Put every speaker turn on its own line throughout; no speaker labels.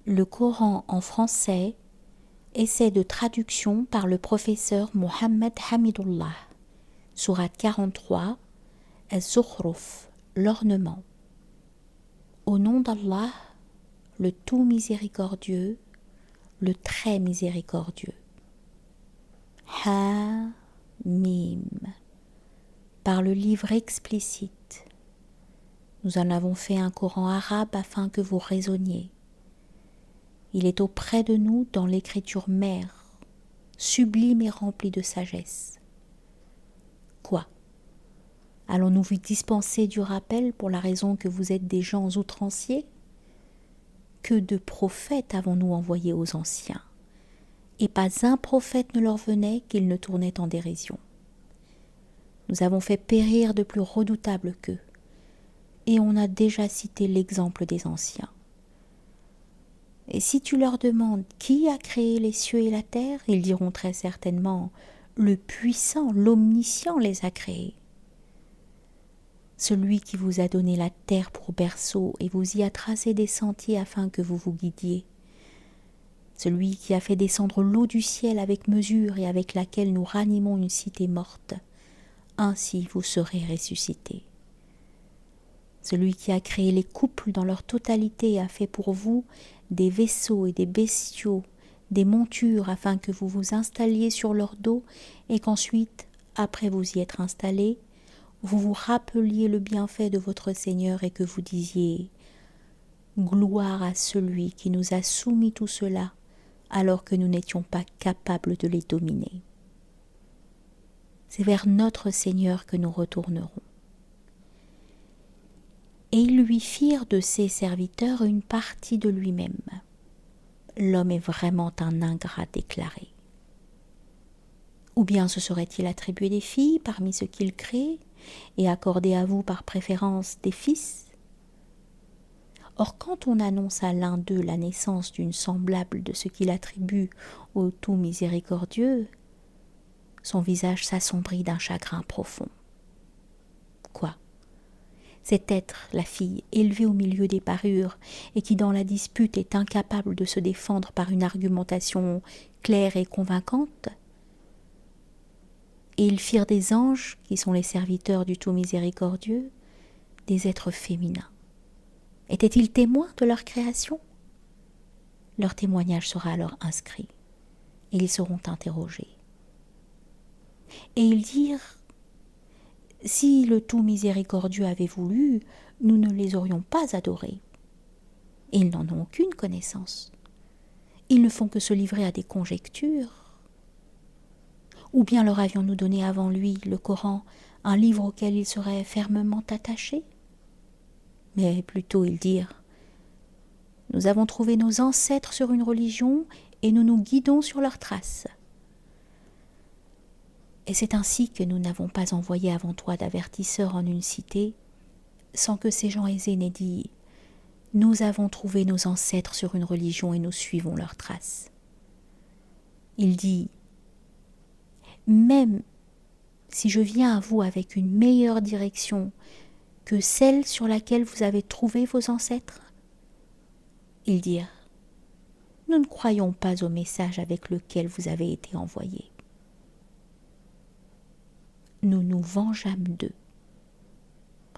Le Coran en français, essai de traduction par le professeur Mohammed Hamidullah. Sourate 43, Az-Zukhruf, l'ornement. Au nom d'Allah, le tout miséricordieux, le très miséricordieux. Ha-Mim. Par le livre explicite. Nous en avons fait un Coran arabe afin que vous raisonniez. Il est auprès de nous dans l'écriture mère, sublime et remplie de sagesse. Quoi ? Allons-nous vous dispenser du rappel pour la raison que vous êtes des gens outranciers ? Que de prophètes avons-nous envoyés aux anciens ? Et pas un prophète ne leur venait qu'ils ne tournaient en dérision. Nous avons fait périr de plus redoutables qu'eux, et on a déjà cité l'exemple des anciens. Et si tu leur demandes qui a créé les cieux et la terre, ils diront très certainement le puissant, l'omniscient les a créés. Celui qui vous a donné la terre pour berceau et vous y a tracé des sentiers afin que vous vous guidiez. Celui qui a fait descendre l'eau du ciel avec mesure et avec laquelle nous ranimons une cité morte. Ainsi vous serez ressuscités. Celui qui a créé les couples dans leur totalité et a fait pour vous des vaisseaux et des bestiaux, des montures afin que vous vous installiez sur leur dos et qu'ensuite, après vous y être installés, vous vous rappeliez le bienfait de votre Seigneur et que vous disiez « Gloire à celui qui nous a soumis tout cela alors que nous n'étions pas capables de les dominer. » C'est vers notre Seigneur que nous retournerons. Et ils lui firent de ses serviteurs une partie de lui-même. L'homme est vraiment un ingrat déclaré. Ou bien se serait-il attribué des filles parmi ceux qu'il crée et accordé à vous par préférence des fils ? Or, quand on annonce à l'un d'eux la naissance d'une semblable de ce qu'il attribue au tout miséricordieux, son visage s'assombrit d'un chagrin profond. Quoi ? Cet être, la fille, élevée au milieu des parures, et qui dans la dispute est incapable de se défendre par une argumentation claire et convaincante ? Et ils firent des anges, qui sont les serviteurs du tout miséricordieux, des êtres féminins. Étaient-ils témoins de leur création ? Leur témoignage sera alors inscrit, et ils seront interrogés. Et ils dirent, « Si le tout miséricordieux avait voulu, nous ne les aurions pas adorés. » Et ils n'en ont aucune connaissance. Ils ne font que se livrer à des conjectures. Ou bien leur avions-nous donné avant lui, le Coran, un livre auquel ils seraient fermement attachés ? Mais plutôt ils dirent, « Nous avons trouvé nos ancêtres sur une religion et nous nous guidons sur leurs traces. » Et c'est ainsi que nous n'avons pas envoyé avant toi d'avertisseurs en une cité, sans que ces gens aisés n'aient dit « Nous avons trouvé nos ancêtres sur une religion et nous suivons leurs traces. » Il dit « Même si je viens à vous avec une meilleure direction que celle sur laquelle vous avez trouvé vos ancêtres ?» Ils dirent « Nous ne croyons pas au message avec lequel vous avez été envoyés. » Nous nous vengeâmes d'eux.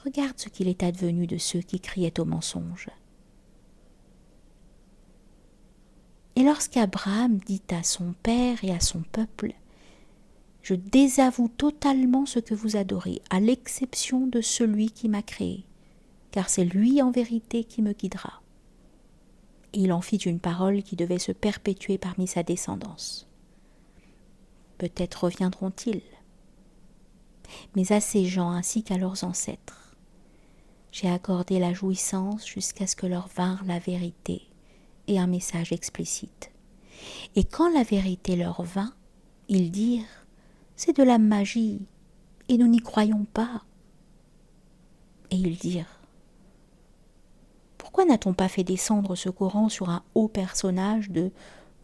Regarde ce qu'il est advenu de ceux qui criaient au mensonge. Et lorsqu'Abraham dit à son père et à son peuple, « Je désavoue totalement ce que vous adorez, à l'exception de celui qui m'a créé, car c'est lui en vérité qui me guidera. » Et il en fit une parole qui devait se perpétuer parmi sa descendance. Peut-être reviendront-ils. Mais à ces gens ainsi qu'à leurs ancêtres, j'ai accordé la jouissance jusqu'à ce que leur vinrent la vérité et un message explicite. Et quand la vérité leur vint, ils dirent « C'est de la magie, et nous n'y croyons pas. » Et ils dirent « Pourquoi n'a-t-on pas fait descendre ce Coran sur un haut personnage de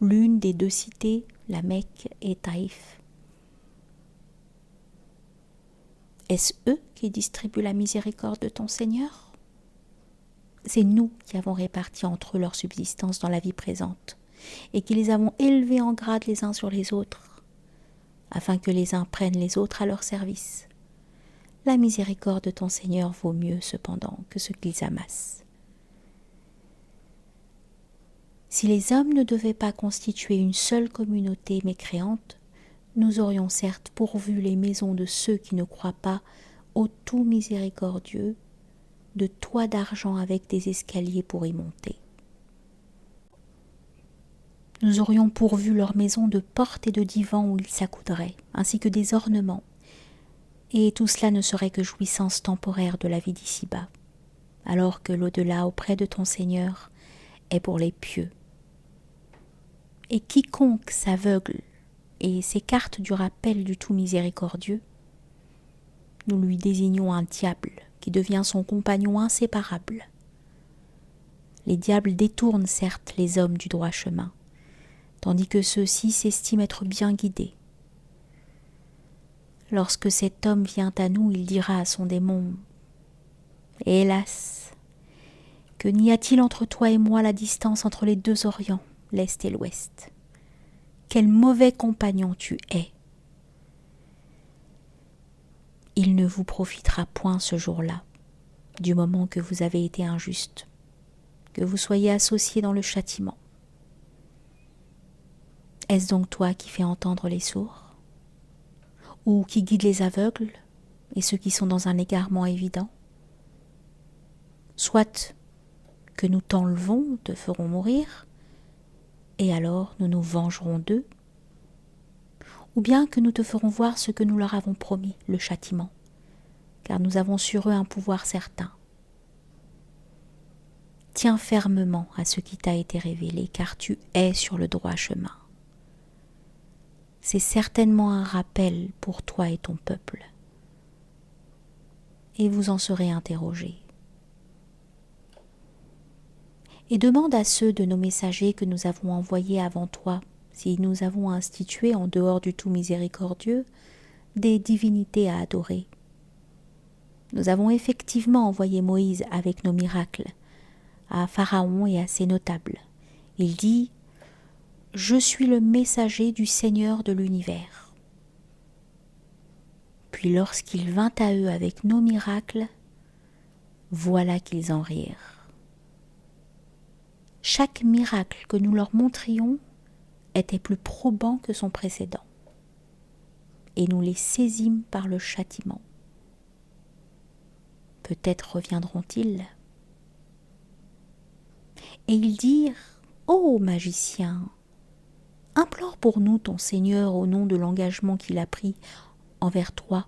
l'une des deux cités, la Mecque et Taïf ? Est-ce eux qui distribuent la miséricorde de ton Seigneur ? C'est nous qui avons réparti entre eux leur subsistance dans la vie présente, et qui les avons élevés en grade les uns sur les autres, afin que les uns prennent les autres à leur service. La miséricorde de ton Seigneur vaut mieux cependant que ce qu'ils amassent. Si les hommes ne devaient pas constituer une seule communauté mécréante, nous aurions certes pourvu les maisons de ceux qui ne croient pas au tout miséricordieux, de toits d'argent avec des escaliers pour y monter. Nous aurions pourvu leurs maisons de portes et de divans où ils s'accoudraient, ainsi que des ornements, et tout cela ne serait que jouissance temporaire de la vie d'ici-bas, alors que l'au-delà auprès de ton Seigneur est pour les pieux. Et quiconque s'aveugle et s'écarte du rappel du tout miséricordieux, nous lui désignons un diable qui devient son compagnon inséparable. Les diables détournent certes les hommes du droit chemin, tandis que ceux-ci s'estiment être bien guidés. Lorsque cet homme vient à nous, il dira à son démon « Hélas, que n'y a-t-il entre toi et moi la distance entre les deux Orients, l'Est et l'Ouest ? Quel mauvais compagnon tu es ! Il ne vous profitera point ce jour-là, du moment que vous avez été injuste, que vous soyez associés dans le châtiment. Est-ce donc toi qui fais entendre les sourds, ou qui guide les aveugles et ceux qui sont dans un égarement évident ? Soit que nous t'enlevons, te ferons mourir, et alors nous nous vengerons d'eux, ou bien que nous te ferons voir ce que nous leur avons promis, le châtiment, car nous avons sur eux un pouvoir certain. Tiens fermement à ce qui t'a été révélé, car tu es sur le droit chemin. C'est certainement un rappel pour toi et ton peuple, et vous en serez interrogés. Et demande à ceux de nos messagers que nous avons envoyés avant toi, si nous avons institué en dehors du tout miséricordieux des divinités à adorer. Nous avons effectivement envoyé Moïse avec nos miracles à Pharaon et à ses notables. Il dit « Je suis le messager du Seigneur de l'univers ». Puis lorsqu'il vint à eux avec nos miracles, voilà qu'ils en rirent. Chaque miracle que nous leur montrions était plus probant que son précédent, et nous les saisîmes par le châtiment. Peut-être reviendront-ils. Et ils dirent « Ô magicien, implore pour nous ton Seigneur au nom de l'engagement qu'il a pris envers toi.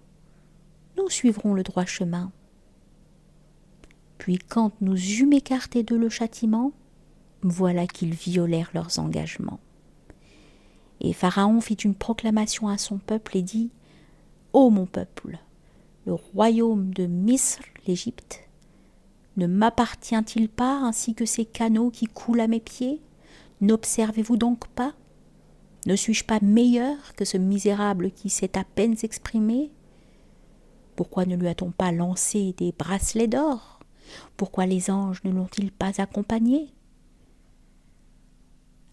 Nous suivrons le droit chemin. » Puis quand nous eûmes écarté d'eux le châtiment, voilà qu'ils violèrent leurs engagements. Et Pharaon fit une proclamation à son peuple et dit « Ô mon peuple, le royaume de Misr, l'Égypte, ne m'appartient-il pas ainsi que ces canaux qui coulent à mes pieds? N'observez-vous donc pas? Ne suis-je pas meilleur que ce misérable qui s'est à peine exprimé? Pourquoi ne lui a-t-on pas lancé des bracelets d'or? Pourquoi les anges ne l'ont-ils pas accompagné? »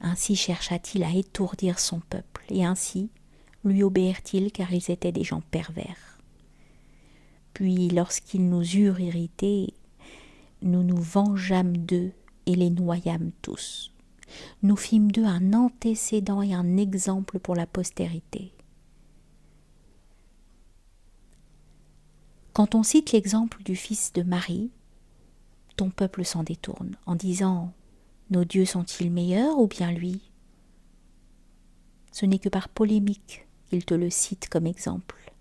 Ainsi chercha-t-il à étourdir son peuple, et ainsi lui obéirent-ils car ils étaient des gens pervers. Puis lorsqu'ils nous eurent irrités, nous nous vengeâmes d'eux et les noyâmes tous. Nous fîmes d'eux un antécédent et un exemple pour la postérité. Quand on cite l'exemple du fils de Marie, ton peuple s'en détourne en disant « Nos dieux sont-ils meilleurs ou bien lui ?» Ce n'est que par polémique qu'il te le cite comme exemple.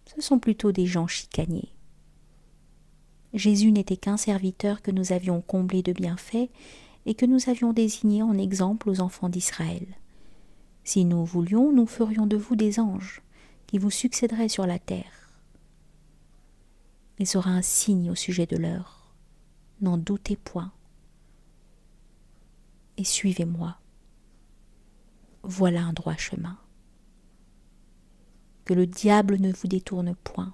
Ce sont plutôt des gens chicaniers. Jésus n'était qu'un serviteur que nous avions comblé de bienfaits et que nous avions désigné en exemple aux enfants d'Israël. Si nous voulions, nous ferions de vous des anges qui vous succéderaient sur la terre. Il sera un signe au sujet de l'heure. N'en doutez point. Et suivez-moi. Voilà un droit chemin. Que le diable ne vous détourne point,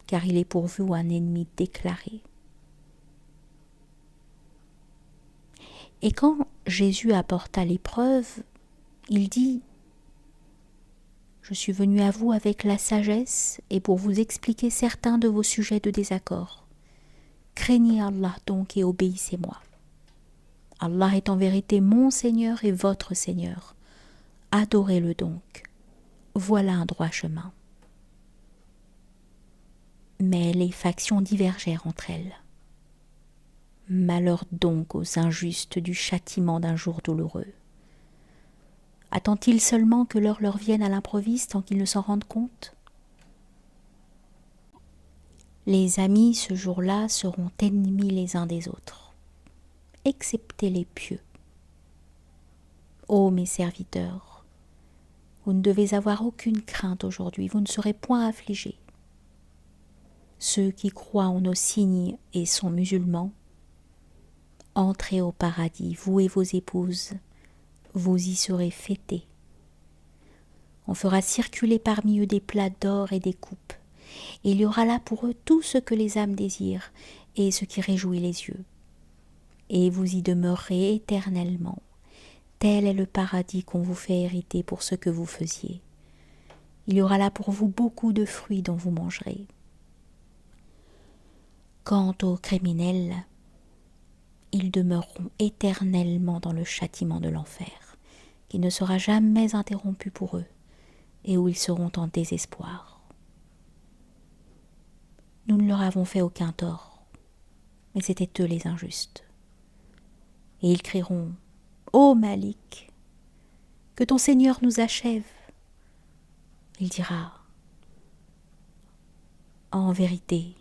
car il est pour vous un ennemi déclaré. Et quand Jésus apporta l'épreuve, il dit « Je suis venu à vous avec la sagesse et pour vous expliquer certains de vos sujets de désaccord. Craignez Allah donc et obéissez-moi. Allah est en vérité mon Seigneur et votre Seigneur. Adorez-le donc. Voilà un droit chemin. » Mais les factions divergèrent entre elles. Malheur donc aux injustes du châtiment d'un jour douloureux. Attend-il seulement que l'heure leur vienne à l'improviste sans qu'ils ne s'en rendent compte? Les amis ce jour-là seront ennemis les uns des autres, excepté les pieux. Ô mes serviteurs, vous ne devez avoir aucune crainte aujourd'hui, vous ne serez point affligés. Ceux qui croient en nos signes et sont musulmans, entrez au paradis, vous et vos épouses, vous y serez fêtés. On fera circuler parmi eux des plats d'or et des coupes. Et il y aura là pour eux tout ce que les âmes désirent et ce qui réjouit les yeux. Et vous y demeurerez éternellement. Tel est le paradis qu'on vous fait hériter pour ce que vous faisiez. Il y aura là pour vous beaucoup de fruits dont vous mangerez. Quant aux criminels, ils demeureront éternellement dans le châtiment de l'enfer, qui ne sera jamais interrompu pour eux, et où ils seront en désespoir. Nous ne leur avons fait aucun tort, mais c'étaient eux les injustes. Et ils crieront « Ô Malik, que ton Seigneur nous achève !» Il dira « En vérité,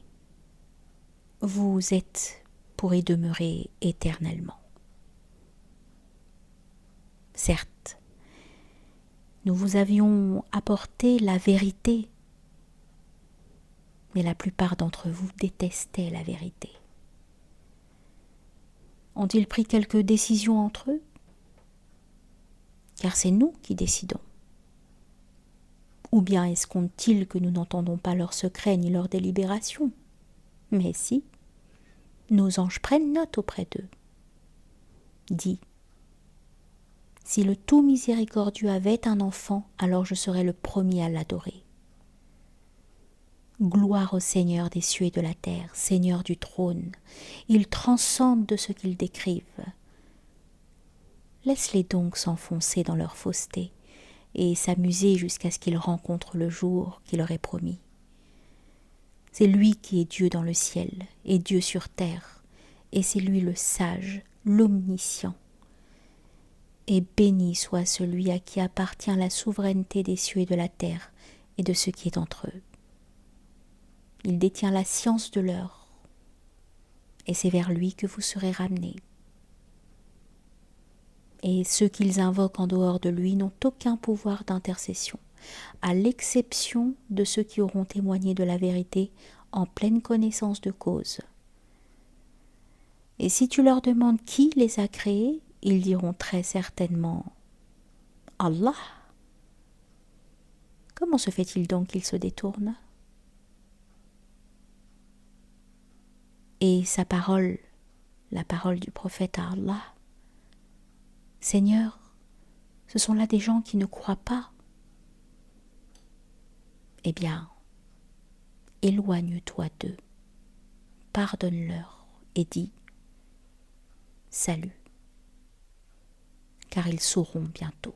vous êtes pour y demeurer éternellement. » Certes, nous vous avions apporté la vérité, mais la plupart d'entre vous détestaient la vérité. Ont-ils pris quelques décisions entre eux? Car c'est nous qui décidons. Ou bien escomptent-ils que nous n'entendons pas leurs secrets ni leurs délibérations? Mais si, nos anges prennent note auprès d'eux. Dis, si le tout miséricordieux avait un enfant, alors je serais le premier à l'adorer. Gloire au Seigneur des cieux et de la terre, Seigneur du trône. Ils transcendent de ce qu'ils décrivent. Laisse-les donc s'enfoncer dans leur fausseté et s'amuser jusqu'à ce qu'ils rencontrent le jour qui leur est promis. C'est lui qui est Dieu dans le ciel et Dieu sur terre, et c'est lui le sage, l'omniscient. Et béni soit celui à qui appartient la souveraineté des cieux et de la terre et de ce qui est entre eux. Il détient la science de l'heure, et c'est vers lui que vous serez ramenés. Et ceux qu'ils invoquent en dehors de lui n'ont aucun pouvoir d'intercession, à l'exception de ceux qui auront témoigné de la vérité en pleine connaissance de cause. Et si tu leur demandes qui les a créés, ils diront très certainement « Allah ». Comment se fait-il donc qu'ils se détournent? Et sa parole, la parole du prophète à Allah, « Seigneur, ce sont là des gens qui ne croient pas. » Eh bien, éloigne-toi d'eux, pardonne-leur et dis « Salut », car ils sauront bientôt.